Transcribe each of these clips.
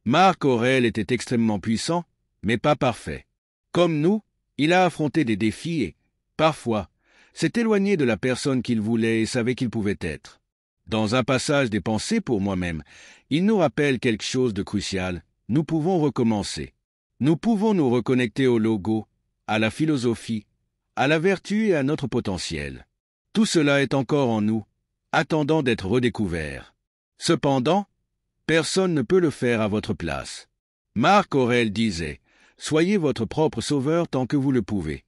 Marc Aurèle était extrêmement puissant, mais pas parfait. Comme nous, il a affronté des défis et, parfois, s'est éloigné de la personne qu'il voulait et savait qu'il pouvait être. Dans un passage des Pensées pour moi-même, il nous rappelle quelque chose de crucial. Nous pouvons recommencer. Nous pouvons nous reconnecter au logo, à la philosophie, à la vertu et à notre potentiel. Tout cela est encore en nous, attendant d'être redécouvert. Cependant, personne ne peut le faire à votre place. Marc Aurèle disait « Soyez votre propre sauveur tant que vous le pouvez ».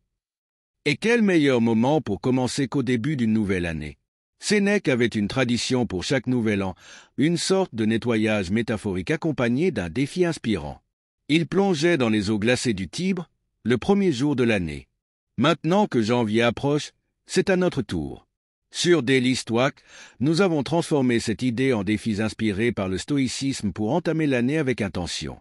Et quel meilleur moment pour commencer qu'au début d'une nouvelle année. Sénèque avait une tradition pour chaque nouvel an, une sorte de nettoyage métaphorique accompagné d'un défi inspirant. Il plongeait dans les eaux glacées du Tibre, le premier jour de l'année. Maintenant que janvier approche, c'est à notre tour. Sur Daily Stoic, nous avons transformé cette idée en défis inspirés par le stoïcisme pour entamer l'année avec intention.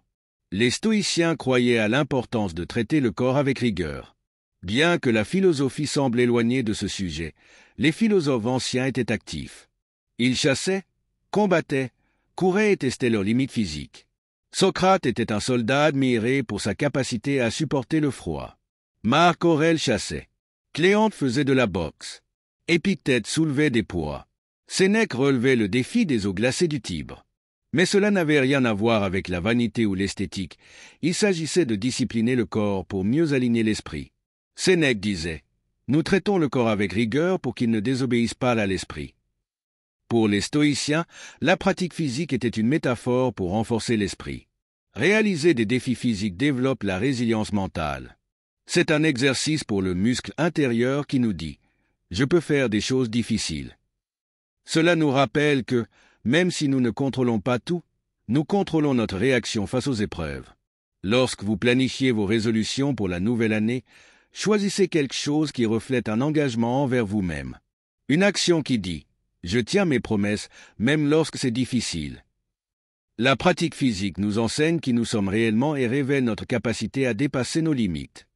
Les stoïciens croyaient à l'importance de traiter le corps avec rigueur. Bien que la philosophie semble éloignée de ce sujet, les philosophes anciens étaient actifs. Ils chassaient, combattaient, couraient et testaient leurs limites physiques. Socrate était un soldat admiré pour sa capacité à supporter le froid. Marc Aurèle chassait. Cléante faisait de la boxe. Épictète soulevait des poids. Sénèque relevait le défi des eaux glacées du Tibre. Mais cela n'avait rien à voir avec la vanité ou l'esthétique. Il s'agissait de discipliner le corps pour mieux aligner l'esprit. Sénèque disait « Nous traitons le corps avec rigueur pour qu'il ne désobéisse pas à l'esprit ». Pour les stoïciens, la pratique physique était une métaphore pour renforcer l'esprit. Réaliser des défis physiques développe la résilience mentale. C'est un exercice pour le muscle intérieur qui nous dit « Je peux faire des choses difficiles ». Cela nous rappelle que, même si nous ne contrôlons pas tout, nous contrôlons notre réaction face aux épreuves. Lorsque vous planifiez vos résolutions pour la nouvelle année, choisissez quelque chose qui reflète un engagement envers vous-même. Une action qui dit « Je tiens mes promesses, même lorsque c'est difficile ». La pratique physique nous enseigne qui nous sommes réellement et révèle notre capacité à dépasser nos limites.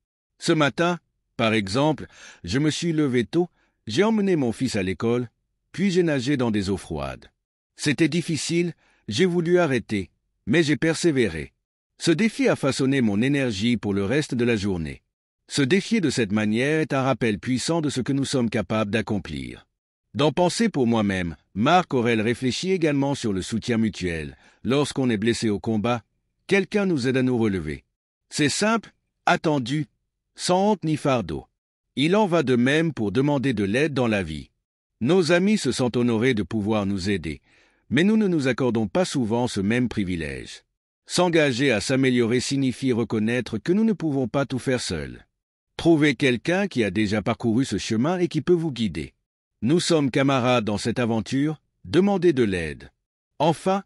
Ce matin, par exemple, je me suis levé tôt, j'ai emmené mon fils à l'école, puis j'ai nagé dans des eaux froides. C'était difficile, j'ai voulu arrêter, mais j'ai persévéré. Ce défi a façonné mon énergie pour le reste de la journée. Se défier de cette manière est un rappel puissant de ce que nous sommes capables d'accomplir. Dans Pensées pour moi-même, Marc Aurèle réfléchit également sur le soutien mutuel. Lorsqu'on est blessé au combat, quelqu'un nous aide à nous relever. C'est simple, attendu, sans honte ni fardeau. Il en va de même pour demander de l'aide dans la vie. Nos amis se sentent honorés de pouvoir nous aider, mais nous ne nous accordons pas souvent ce même privilège. S'engager à s'améliorer signifie reconnaître que nous ne pouvons pas tout faire seuls. Trouvez quelqu'un qui a déjà parcouru ce chemin et qui peut vous guider. Nous sommes camarades dans cette aventure, demandez de l'aide. Enfin,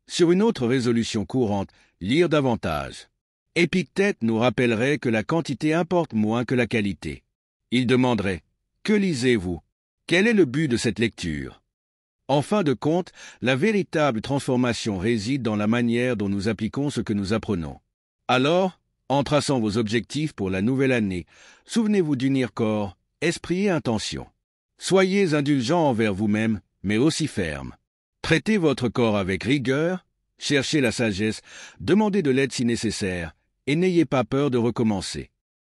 sur une autre résolution courante, lire davantage. Épictète nous rappellerait que la quantité importe moins que la qualité. Il demanderait « Que lisez-vous ? Quel est le but de cette lecture ?» En fin de compte, la véritable transformation réside dans la manière dont nous appliquons ce que nous apprenons. Alors, en traçant vos objectifs pour la nouvelle année, souvenez-vous d'unir corps, esprit et intention. Soyez indulgents envers vous-même, mais aussi fermes. Traitez votre corps avec rigueur, cherchez la sagesse, demandez de l'aide si nécessaire, et n'ayez pas peur de recommencer.